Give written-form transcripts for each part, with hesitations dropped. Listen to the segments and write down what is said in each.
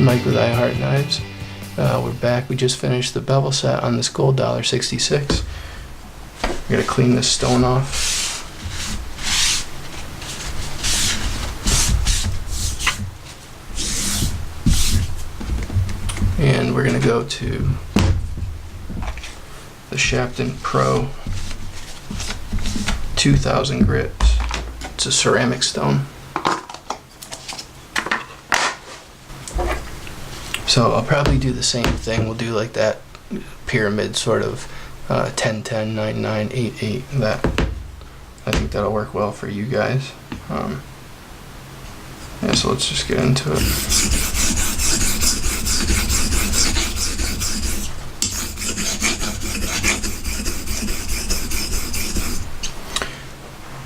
Mike with iHeart Knives. We're back. We just finished the bevel set on this gold $1.66. We're gonna clean this stone off. And we're gonna go to the Shapton Pro 2000 grit. It's a ceramic stone. So I'll probably do the same thing. We'll do like that pyramid sort of 10, 10, 9, 9, 8, 8. That, I think that'll work well for you guys. Yeah, so let's just get into it.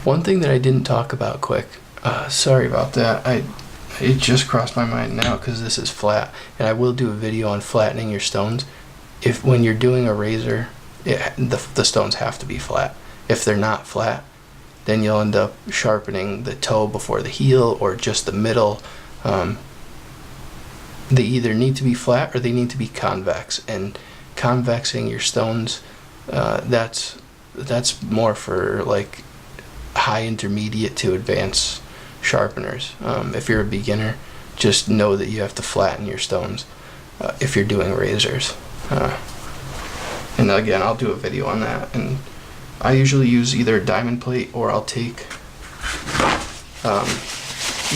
One thing that I didn't talk about quick, sorry about that, it just crossed my mind now because this is flat, and I will do a video on flattening your stones. When you're doing a razor, the stones have to be flat. If they're not flat, then you'll end up sharpening the toe before the heel or just the middle. They either need to be flat or they need to be convex, and convexing your stones, that's more for like high intermediate to advanced sharpeners. If you're a beginner, just know that you have to flatten your stones if you're doing razors. And again, I'll do a video on that. And I usually use either a diamond plate or I'll take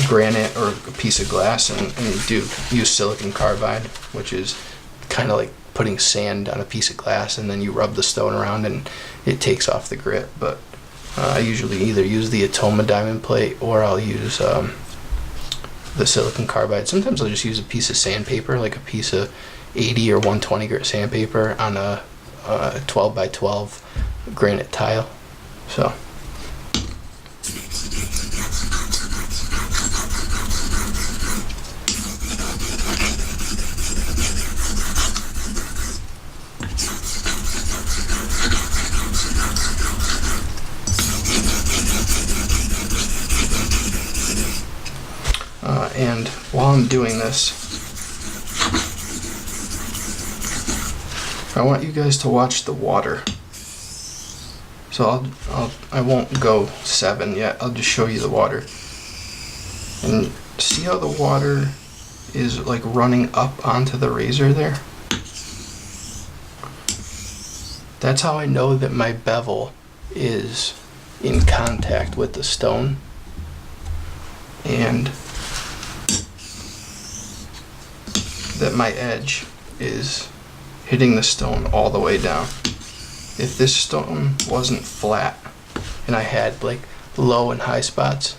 granite or a piece of glass and use silicon carbide, which is kind of like putting sand on a piece of glass, and then you rub the stone around and it takes off the grit. But I usually either use the Atoma diamond plate or I'll use the silicon carbide. Sometimes I'll just use a piece of sandpaper, like a piece of 80 or 120 grit sandpaper on a 12 by 12 granite tile. So. And while I'm doing this, I want you guys to watch the water. So I won't go 7 yet. I'll just show you the water. And see how the water is like running up onto the razor there? That's how I know that my bevel is in contact with the stone. And that my edge is hitting the stone all the way down. If this stone wasn't flat and I had like low and high spots,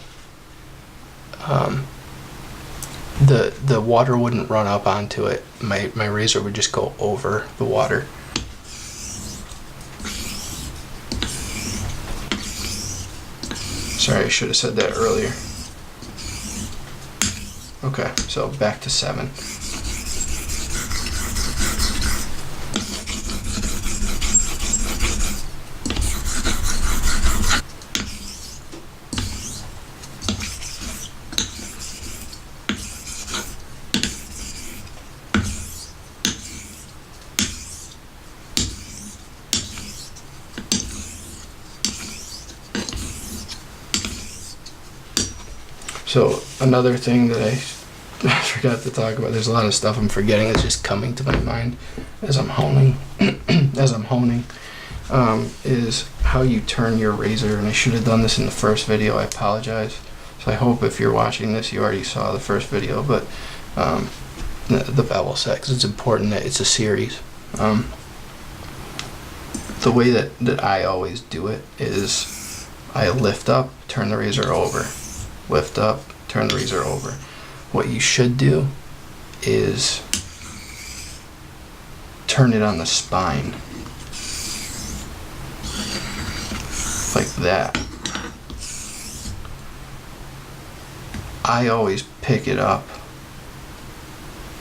the water wouldn't run up onto it. My razor would just go over the water. Sorry, I should have said that earlier. Okay, so back to 7. So another thing that I forgot to talk about, there's a lot of stuff I'm forgetting, it's just coming to my mind as I'm honing, is how you turn your razor. And I should have done this in the first video, I apologize. So I hope if you're watching this, you already saw the first video, but the bevel set, because it's important that it's a series. The way that I always do it is I lift up, turn the razor over. Lift up, turn the razor over. What you should do is turn it on the spine. Like that. I always pick it up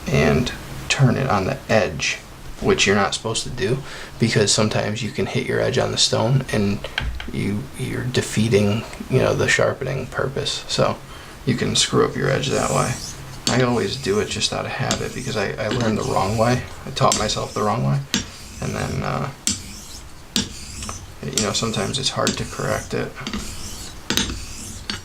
and turn it on the edge, which you're not supposed to do, because sometimes you can hit your edge on the stone and you're defeating, the sharpening purpose. So you can screw up your edge that way. I always do it just out of habit because I learned the wrong way. I taught myself the wrong way. And then, you know, sometimes it's hard to correct it.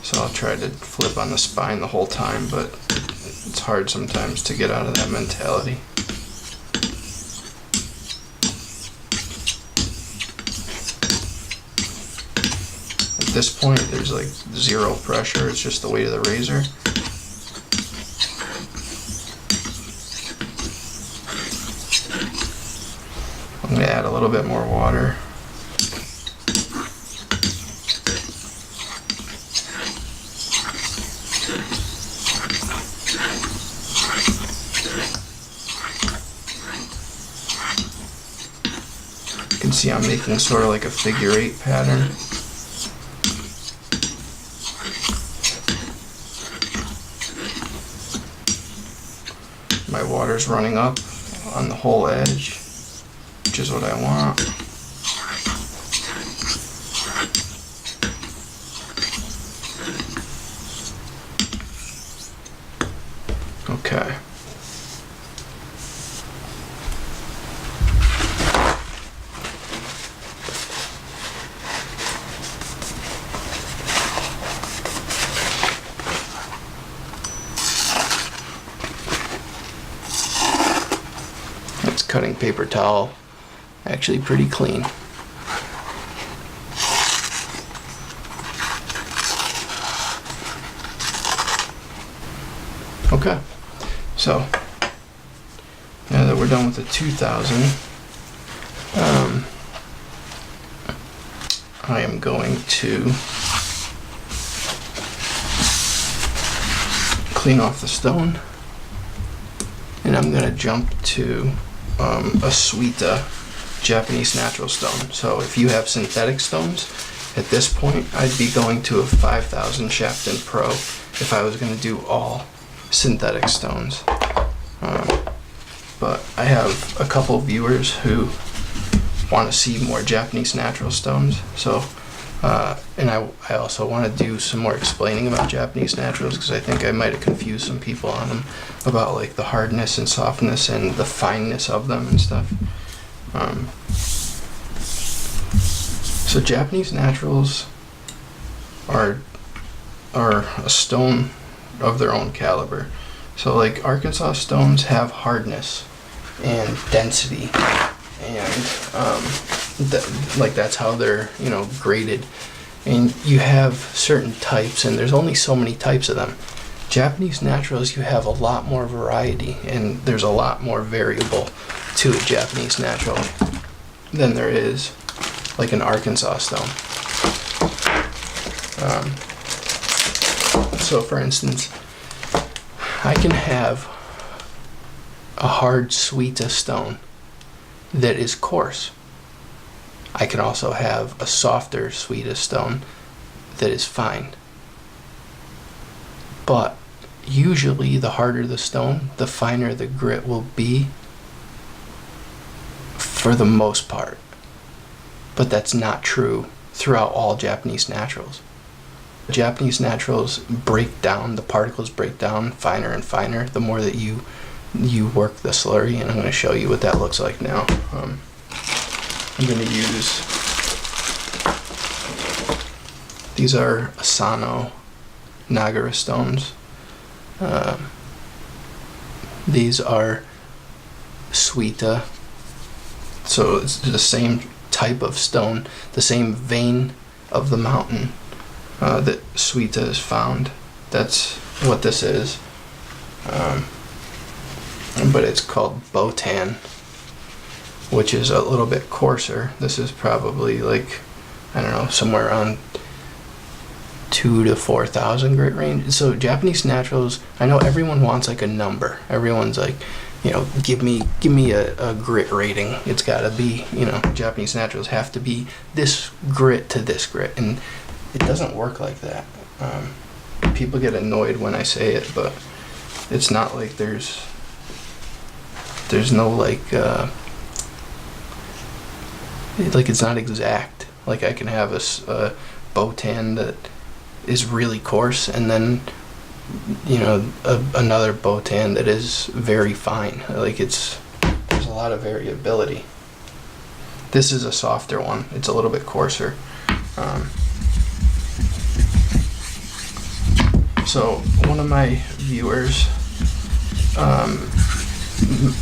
So I'll try to flip on the spine the whole time, but it's hard sometimes to get out of that mentality. At this point, there's like zero pressure. It's just the weight of the razor. I'm going to add a little bit more water. You can see I'm making sort of like a figure 8 pattern. My water's running up on the whole edge, which is what I want. Okay. That's cutting paper towel actually pretty clean. Okay, so now that we're done with the 2000, I am going to clean off the stone, and I'm going to jump to a Suita Japanese natural stone. So if you have synthetic stones, at this point I'd be going to a 5000 Shafton Pro if I was going to do all synthetic stones. But I have a couple viewers who want to see more Japanese natural stones, so and I also want to do some more explaining about Japanese naturals, because I think I might have confused some people on them about like the hardness and softness and the fineness of them and stuff. So Japanese naturals are a stone of their own caliber. So like Arkansas stones have hardness and density, and like that's how they're, you know, graded. And you have certain types, and there's only so many types of them. Japanese naturals, you have a lot more variety, and there's a lot more variable to a Japanese natural than there is like an Arkansas stone. So for instance, I can have a hard Suita stone that is coarse. I can also have a softer Suita stone that is fine. But usually the harder the stone, the finer the grit will be, for the most part. But that's not true throughout all Japanese naturals. Japanese naturals break down, the particles break down finer and finer the more that you work the slurry, and I'm going to show you what that looks like now. I'm going to use, these are Asano nagura stones. These are Suita, so it's the same type of stone, the same vein of the mountain that Suita is found. That's what this is. But it's called Botan, which is a little bit coarser. This is probably like, I don't know, somewhere around 2,000 to 4,000 grit range. So Japanese naturals, I know everyone wants like a number. Everyone's like, you know, give me a grit rating. It's got to be, you know, Japanese naturals have to be this grit to this grit, and it doesn't work like that. People get annoyed when I say it, but it's not like there's no like it's not exact. Like I can have a Botan that is really coarse, and then you know, another botan that is very fine. Like there's a lot of variability. This is a softer one. It's a little bit coarser. So one of my viewers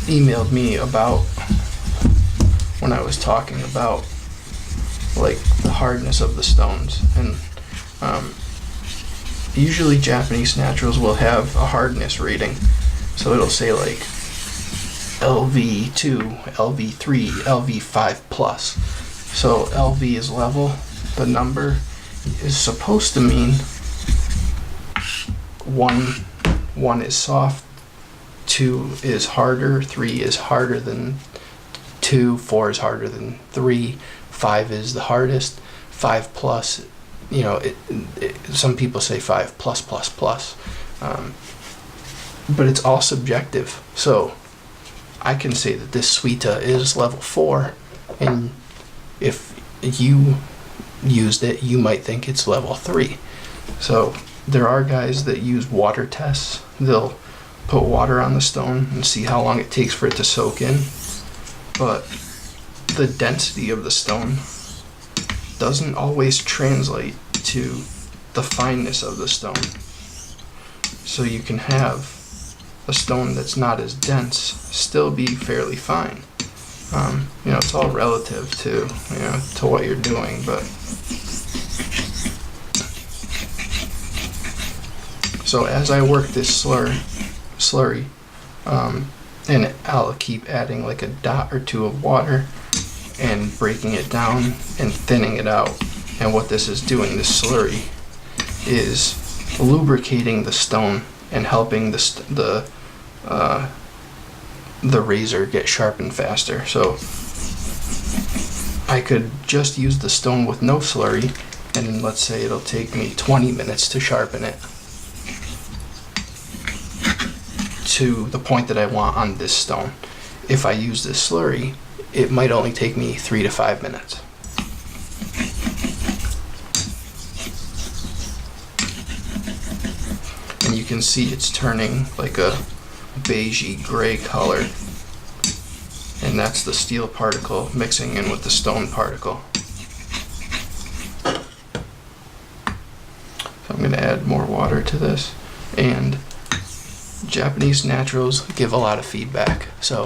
emailed me about when I was talking about like the hardness of the stones, and usually Japanese naturals will have a hardness rating, so it'll say like LV2, LV3, LV5 plus. So LV is level. The number is supposed to mean one is soft, 2 is harder, 3 is harder than 2, 4 is harder than 3, 5 is the hardest, 5 plus, you know, some people say 5 plus plus plus, but it's all subjective. So I can say that this Suita is level 4, and if you used it, you might think it's level 3. So there are guys that use water tests. They'll put water on the stone and see how long it takes for it to soak in. But the density of the stone doesn't always translate to the fineness of the stone. So you can have a stone that's not as dense still be fairly fine. You know, it's all relative to, you know, to what you're doing, but so as I work this slurry, and I'll keep adding like a dot or two of water and breaking it down and thinning it out. And what this is doing, this slurry, is lubricating the stone and helping the razor get sharpened faster. So I could just use the stone with no slurry, and let's say it'll take me 20 minutes to sharpen it to the point that I want on this stone. If I use this slurry, it might only take me 3 to 5 minutes. And you can see it's turning like a beigey gray color, and that's the steel particle mixing in with the stone particle. So I'm going to add more water to this, and Japanese naturals give a lot of feedback. So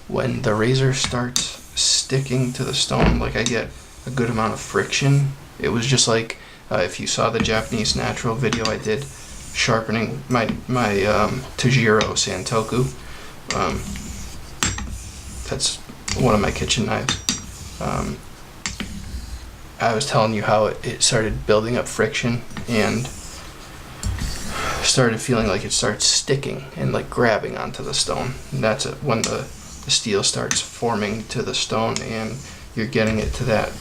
when the razor starts sticking to the stone, like I get a good amount of friction. It was just like if you saw the Japanese natural video I did sharpening my Tenjou Santoku. That's one of my kitchen knives. I was telling you how it started building up friction and started feeling like it starts sticking and like grabbing onto the stone. And that's when the steel starts forming to the stone, and you're getting it to that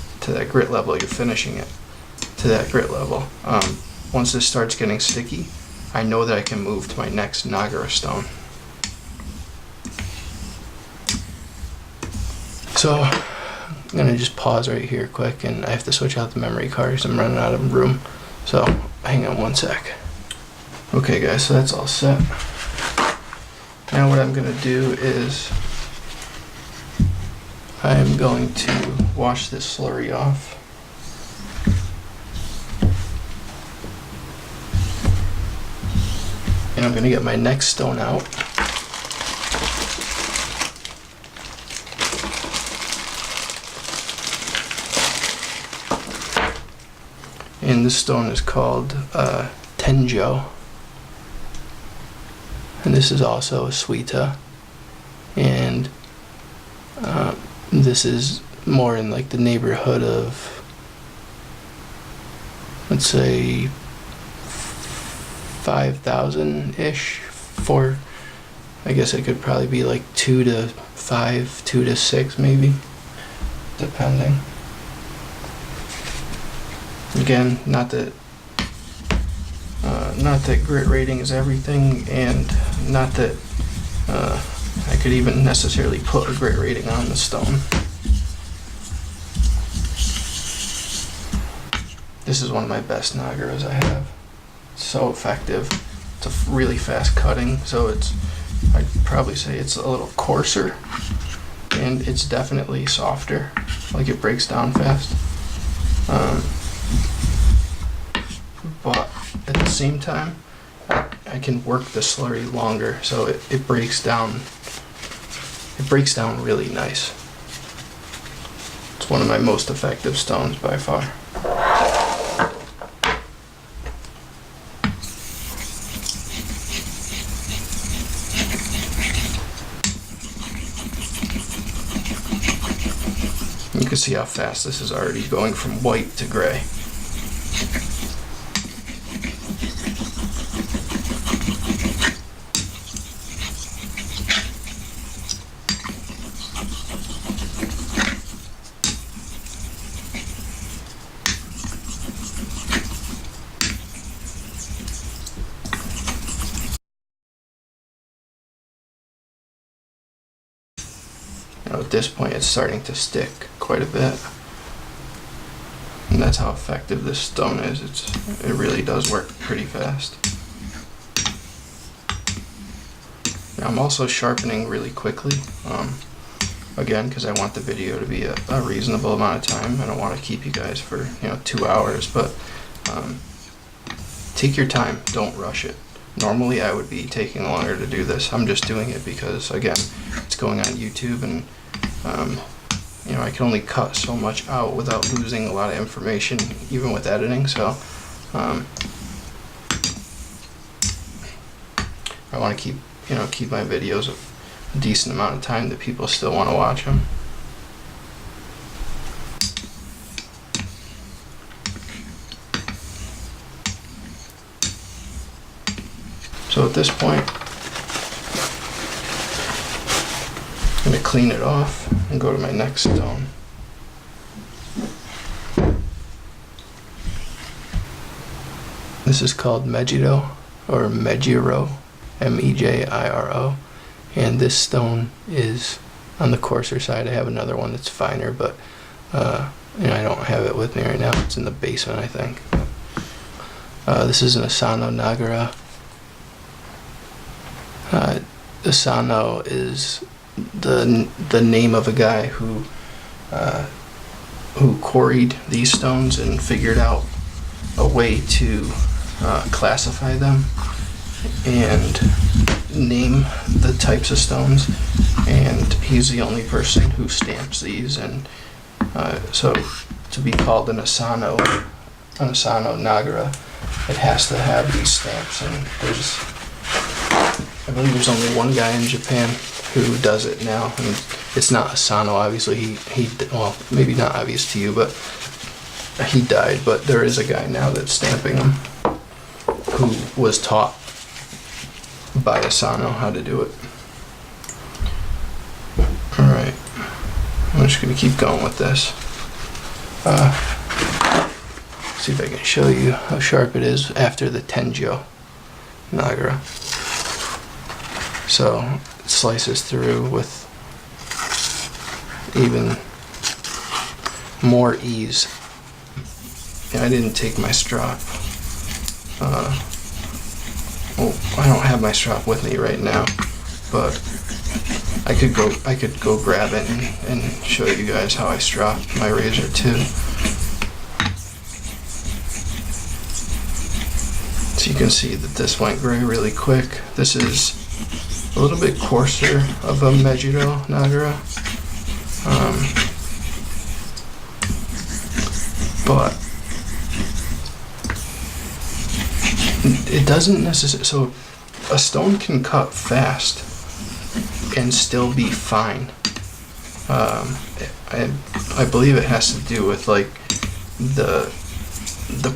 grit level. You're finishing it to that grit level. Once this starts getting sticky, I know that I can move to my next nagura stone. So I'm gonna just pause right here quick, and I have to switch out the memory card because I'm running out of room. So hang on one sec. Okay guys, so that's all set. Now what I'm gonna do is I'm going to wash this slurry off. And I'm gonna get my next stone out. And this stone is called Tenjou. And this is also a Suita. And this is more in like the neighborhood of, let's say, 5,000-ish. For, I guess it could probably be like 2 to 5, 2 to 6 maybe, depending. Again, not that grit rating is everything, and not that I could even necessarily put a grit rating on the stone. This is one of my best naguras I have. It's so effective. it's a really fast cutting, so I'd probably say it's a little coarser, and it's definitely softer, like it breaks down fast. But at the same time, I can work the slurry longer, so it breaks down. It breaks down really nice. It's one of my most effective stones by far. You can see how fast this is already going from white to gray. At this point, it's starting to stick quite a bit, and that's how effective this stone is. It really does work pretty fast. Now, I'm also sharpening really quickly, again, because I want the video to be a reasonable amount of time. I don't want to keep you guys for 2 hours, but take your time. Don't rush it. Normally, I would be taking longer to do this. I'm just doing it because, again, it's going on YouTube, and I can only cut so much out without losing a lot of information, even with editing. So I want to keep my videos a decent amount of time that people still want to watch them. So at this point, I'm going to clean it off and go to my next stone. This is called Mejiro, or Mejiro, Mejiro, and this stone is on the coarser side. I have another one that's finer, but I don't have it with me right now. It's in the basement, I think. This is an Asano nagura. Asano is the name of a guy who quarried these stones and figured out a way to classify them and name the types of stones, and he's the only person who stamps these, and so to be called an Asano nagura, it has to have these stamps, and I believe there's only one guy in Japan who does it now, and it's not Asano, obviously. He well, maybe not obvious to you, but he died, but there is a guy now that's stamping them who was taught by Asano how to do it. Alright, I'm just going to keep going with this. See if I can show you how sharp it is after the Tenjou nagura. So it slices through with even more ease. And I didn't take my strop. Well, I don't have my strop with me right now, but I could go grab it and show you guys how I strop my razor too. So you can see that this went gray really quick. This is a little bit coarser of a Mejiro nagura, but it doesn't necessarily. So a stone can cut fast and still be fine. I believe it has to do with like the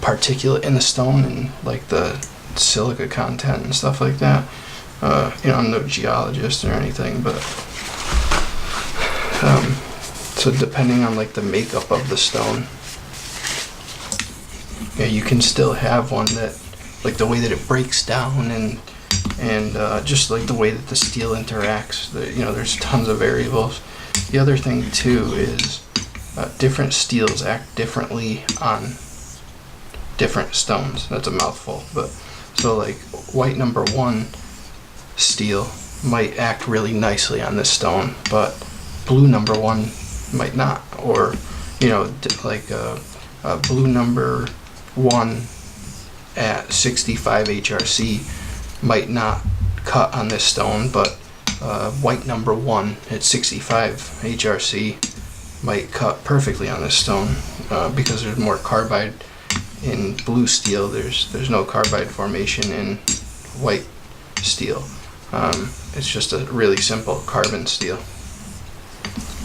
particulate in the stone and like the silica content and stuff like that. I'm no geologist or anything, but so depending on like the makeup of the stone, you can still have one that, like the way that it breaks down and just like the way that the steel interacts. There's tons of variables. The other thing too is different steels act differently on different stones. That's a mouthful, but so So like white number 1 steel might act really nicely on this stone, but blue number 1 might not. Or, you know, like blue number 1 at 65 HRC might not cut on this stone, but white number 1 at 65 HRC might cut perfectly on this stone, because there's more carbide in blue steel. There's no carbide formation in white steel. It's just a really simple carbon steel.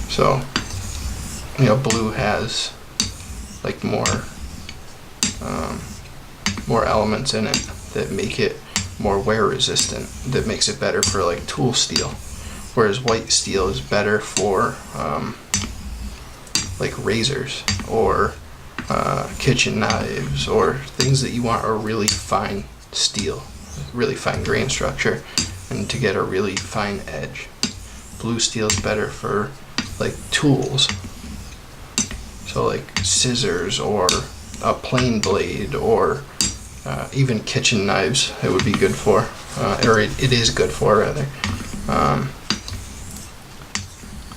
So, you know, blue has like more elements in it that make it more wear resistant, that makes it better for like tool steel, whereas white steel is better for like razors or kitchen knives, or things that you want a really fine steel, really fine grain structure, and to get a really fine edge. Blue steel is better for like tools, so like scissors or a plane blade, or even kitchen knives it would be good for, or it is good for rather.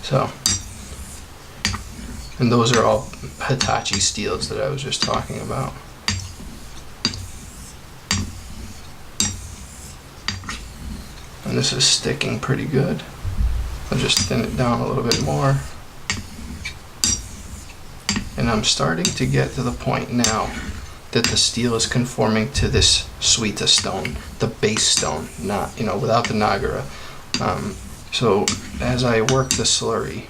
So, and those are all Hitachi steels that I was just talking about. And this is sticking pretty good. I'll just thin it down a little bit more. And I'm starting to get to the point now that the steel is conforming to this Suita stone, the base stone, not, you know, without the nagura. So as I work the slurry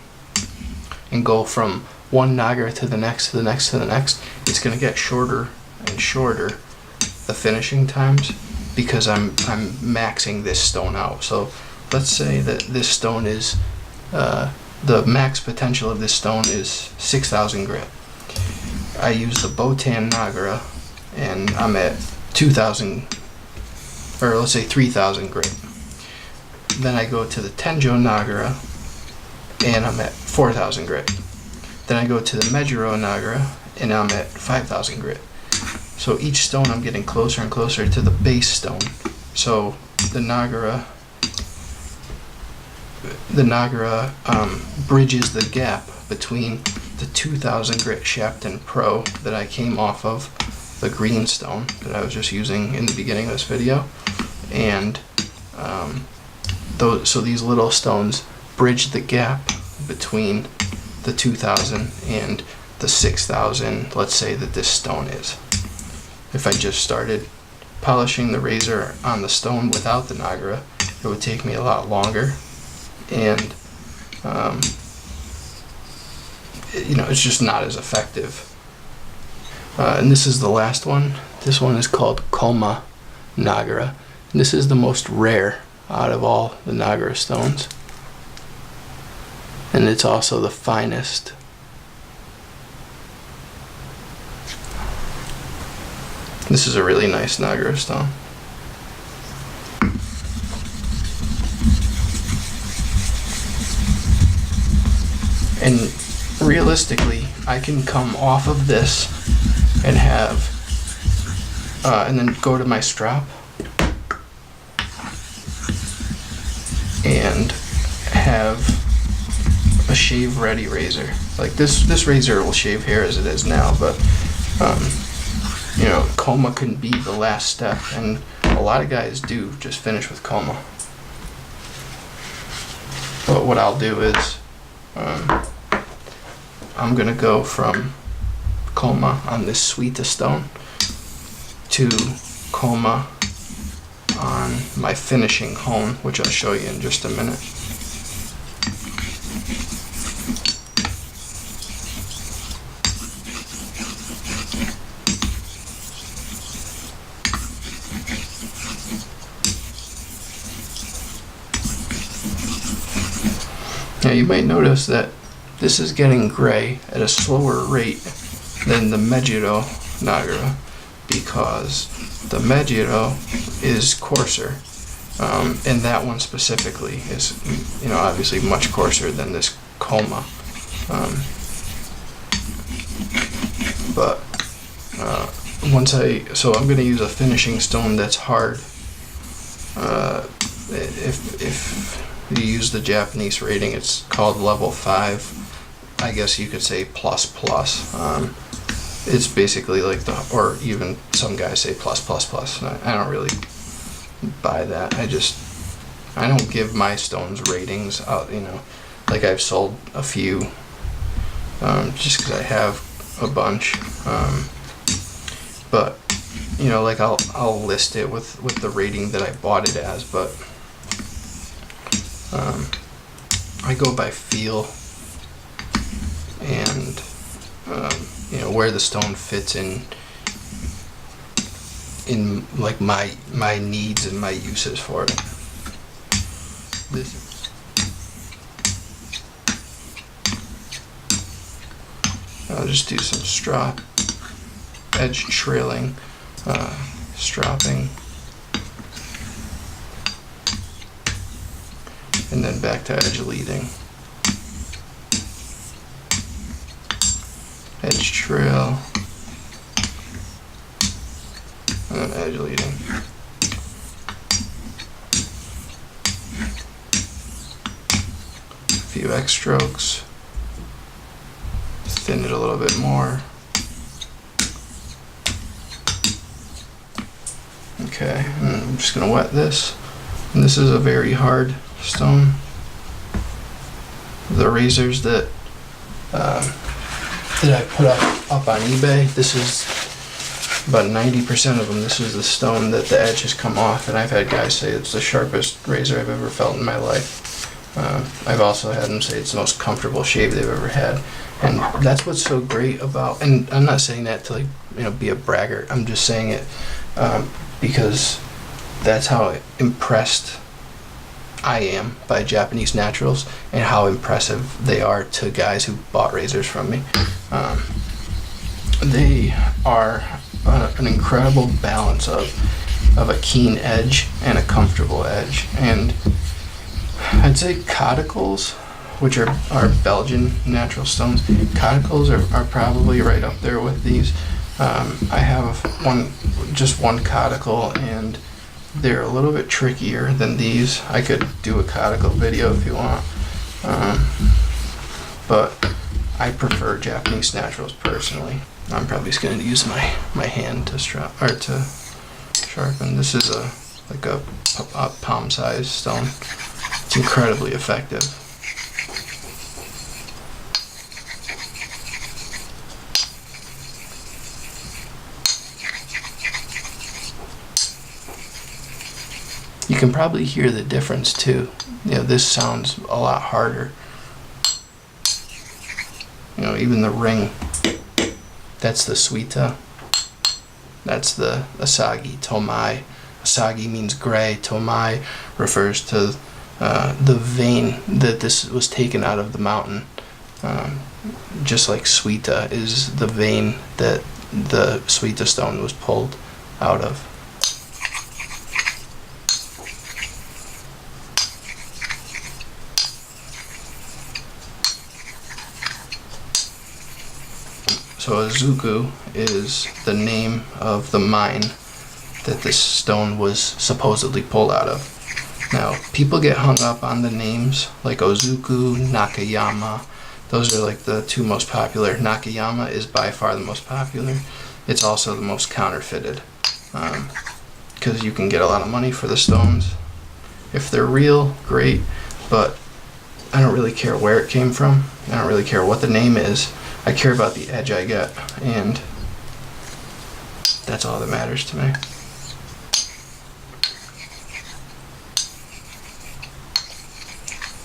and go from one nagura to the next, to the next, to the next, it's going to get shorter and shorter, the finishing times, because I'm maxing this stone out. So let's say that this stone is, the max potential of this stone is 6,000 grit. I use the Botan nagura, and I'm at 2,000, or let's say 3,000 grit. Then I go to the Tenjou nagura, and I'm at 4,000 grit. Then I go to the Mejiro nagura, and I'm at 5,000 grit. So each stone I'm getting closer and closer to the base stone. So the nagura bridges the gap between the 2,000 grit Shapton Pro that I came off of, the green stone that I was just using in the beginning of this video, and so these little stones bridge the gap between the 2,000 and the 6,000, let's say that this stone is. If I just started polishing the razor on the stone without the nagura, it would take me a lot longer, and you know, it's just not as effective. And this is the last one. This one is called Coma nagura. And this is the most rare out of all the nagura stones, and it's also the finest. This is a really nice nagura stone. And realistically, I can come off of this and have, and then go to my strap and have a shave ready razor. Like this razor will shave hair as it is now, but you know, Coma can be the last step, and a lot of guys do just finish with Coma. But what I'll do is, I'm gonna go from Coma on this Suita stone to Coma on my finishing hone, which I'll show you in just a minute. Now you might notice that this is getting gray at a slower rate than the Mejiro nagura, because the Mejiro is coarser, and that one specifically is, you know, obviously much coarser than this Coma. But so I'm going to use a finishing stone that's hard. If you use the Japanese rating, it's called level 5. I guess you could say plus plus. It's basically like or even some guys say plus plus plus. I don't really buy that. I don't give my stones ratings out, like I've sold a few, just because I have a bunch. But like I'll list it with the rating that I bought it as, but I go by feel and where the stone fits in like my needs and my uses for it. I'll just do some strop, edge trailing, stropping, and then back to edge leading. Edge trail, and then edge leading. A few X strokes, thin it a little bit more. Okay, and I'm just going to wet this. And this is a very hard stone. The razors that I put up on eBay, this is about 90% of them. This is the stone that the edge has come off, and I've had guys say it's the sharpest razor I've ever felt in my life. I've also had them say it's the most comfortable shave they've ever had, and that's what's so great about. And I'm not saying that to be a braggart. I'm just saying it because that's how impressed I am by Japanese naturals and how impressive they are to guys who bought razors from me. They are an incredible balance of a keen edge and a comfortable edge. And I'd say cauticles, which are Belgian natural stones, cauticles are probably right up there with these. I have just one cauticle, and they're a little bit trickier than these. I could do a cauticle video if you want, but I prefer Japanese naturals personally. I'm probably just going to use my hand to to sharpen. This is a palm-sized stone. It's incredibly effective. You can probably hear the difference too. This sounds a lot harder. Even the ring. That's the suita. That's the asagi, tomai. Asagi means gray. Tomai refers to the vein that this was taken out of the mountain. Just like suita is the vein that the suita stone was pulled out of. So Azuku is the name of the mine that this stone was supposedly pulled out of. Now, people get hung up on the names like Ozuku, Nakayama. Those are like the two most popular. Nakayama is by far the most popular. It's also the most counterfeited because you can get a lot of money for the stones. If they're real, great, but I don't really care where it came from. I don't really care what the name is. I care about the edge I get, and that's all that matters to me.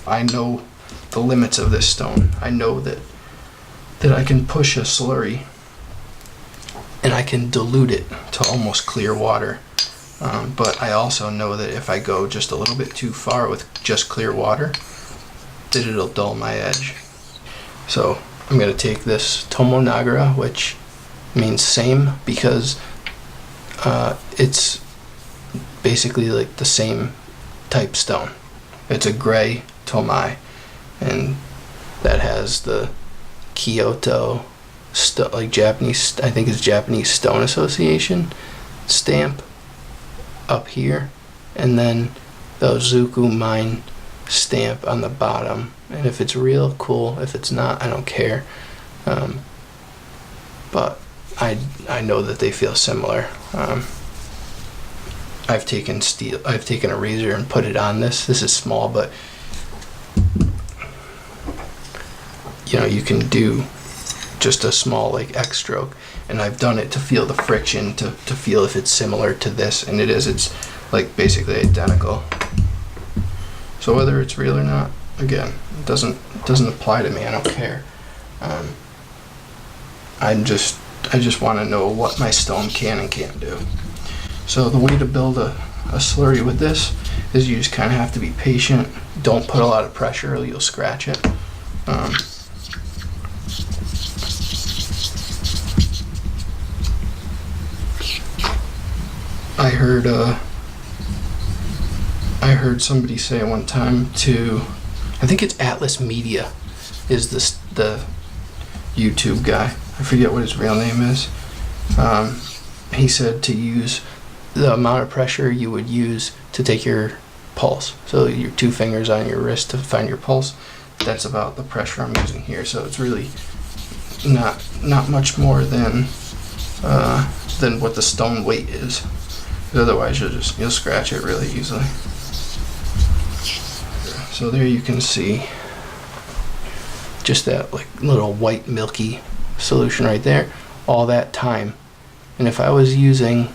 I know the limits of this stone. I know that I can push a slurry and I can dilute it to almost clear water. But I also know that if I go just a little bit too far with just clear water, that it'll dull my edge. So I'm going to take this Tomo Nagura, which means same, because it's basically like the same type stone. It's a gray tomai, and that has the Kyoto like Japanese, I think it's Japanese Stone Association stamp up here, and then the Ozuku Mine stamp on the bottom. And if it's real, cool. If it's not, I don't care. But I know that they feel similar. I've taken a razor and put it on this. This is small, but you can do just a small like X stroke, and I've done it to feel the friction, to feel if it's similar to this, and it is. It's like basically identical. So whether it's real or not, again, it doesn't apply to me. I don't care. I just want to know what my stone can and can't do. So the way to build a slurry with this is you just kind of have to be patient. Don't put a lot of pressure or you'll scratch it. I heard somebody say one time I think it's Atlas Media is the YouTube guy. I forget what his real name is. He said to use the amount of pressure you would use to take your pulse. So your 2 fingers on your wrist to find your pulse. That's about the pressure I'm using here. So it's really not much more than what the stone weight is. Otherwise you'll scratch it really easily. So there you can see just that like little white milky solution right there, all that time. And if I was using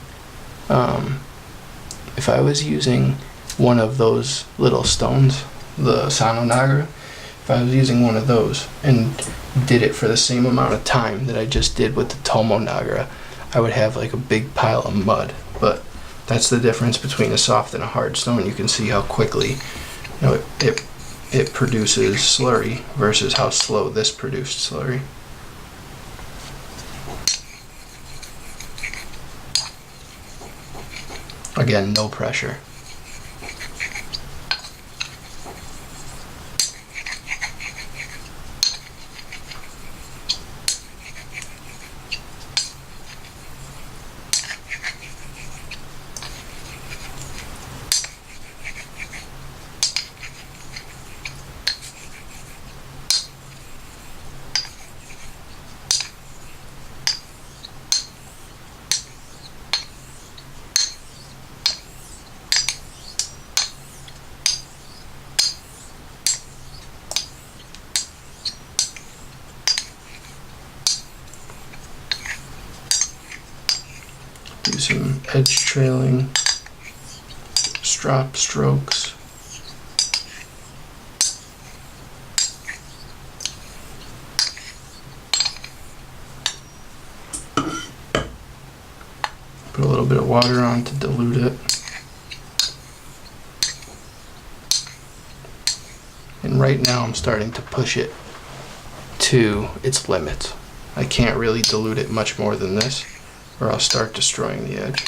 one of those little stones, the Sano Nagura, if I was using one of those and did it for the same amount of time that I just did with the Tomo Nagura, I would have like a big pile of mud. But that's the difference between a soft and a hard stone. You can see how quickly it produces slurry versus how slow this produced slurry. Again, no pressure. Do some edge trailing, strop strokes. Put a little bit of water on to dilute it. And right now I'm starting to push it to its limits. I can't really dilute it much more than this, or I'll start destroying the edge.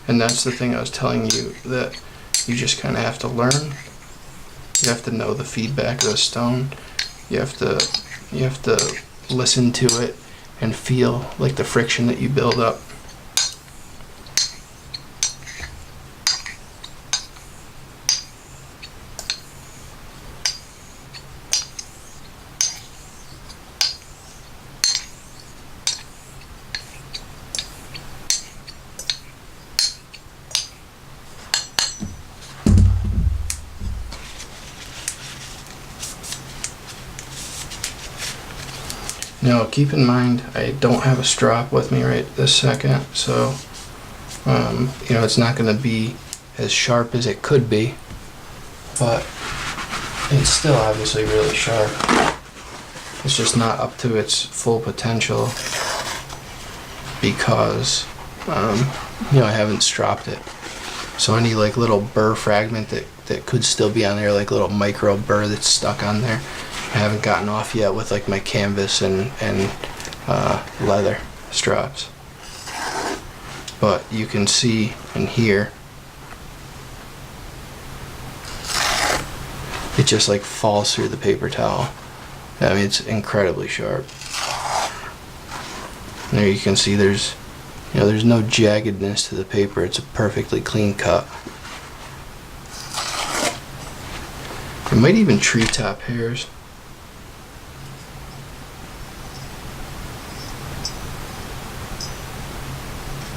And that's the thing I was telling you, that you just kind of have to learn. You have to know the feedback of the stone. You have to listen to it and feel like the friction that you build up. Now keep in mind, I don't have a strop with me right this second, so it's not going to be as sharp as it could be, but it's still obviously really sharp. It's just not up to its full potential because I haven't stropped it. So any like little burr fragment that could still be on there, like little micro burr that's stuck on there, I haven't gotten off yet with like my canvas and leather straps. But you can see and hear it just like falls through the paper towel. I mean, it's incredibly sharp. There you can see there's no jaggedness to the paper. It's a perfectly clean cut. It might even treetop hairs.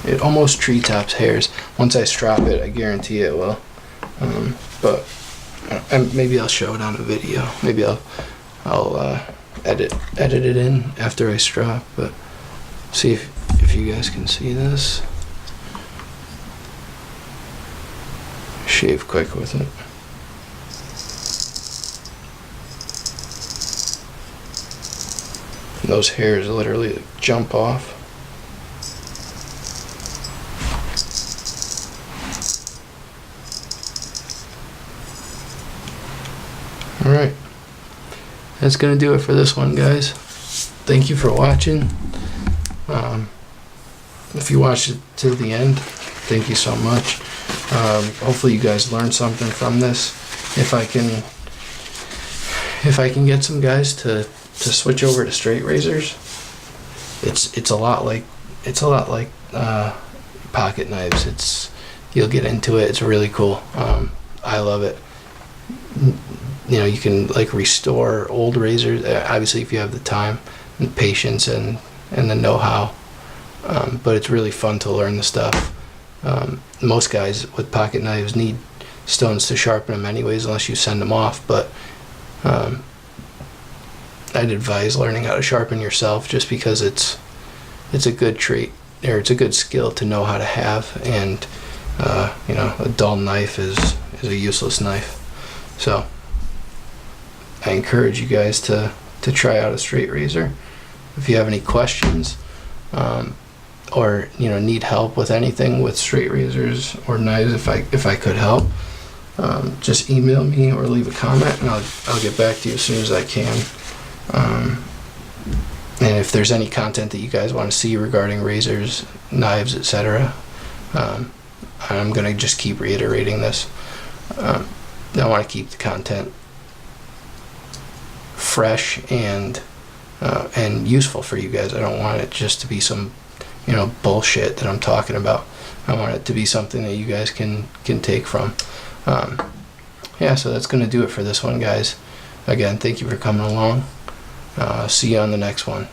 It almost treetops hairs. Once I strop it, I guarantee it will. But maybe I'll show it on a video. Maybe I'll edit it in after I strop. But see if you guys can see this. Shave quick with it. And those hairs literally jump off. Alright, that's going to do it for this one, guys. Thank you for watching. If you watched it to the end, thank you so much. Hopefully you guys learned something from this. If I can get some guys to switch over to straight razors, it's a lot like pocket knives. You'll get into it. It's really cool. I love it. You can like restore old razors, obviously if you have the time and patience and the know-how, but it's really fun to learn the stuff. Most guys with pocket knives need stones to sharpen them anyways, unless you send them off, but I'd advise learning how to sharpen yourself, just because it's a good trait, or it's a good skill to know how to have, and a dull knife is a useless knife. So I encourage you guys to try out a straight razor. If you have any questions, or need help with anything with straight razors or knives, if I could help, just email me or leave a comment, and I'll get back to you as soon as I can. And if there's any content that you guys want to see regarding razors, knives, etc., I'm gonna just keep reiterating this. I want to keep the content fresh and useful for you guys. I don't want it just to be some bullshit that I'm talking about. I want it to be something that you guys can take from. Yeah, so that's gonna do it for this one, guys. Again, thank you for coming along. See you on the next one.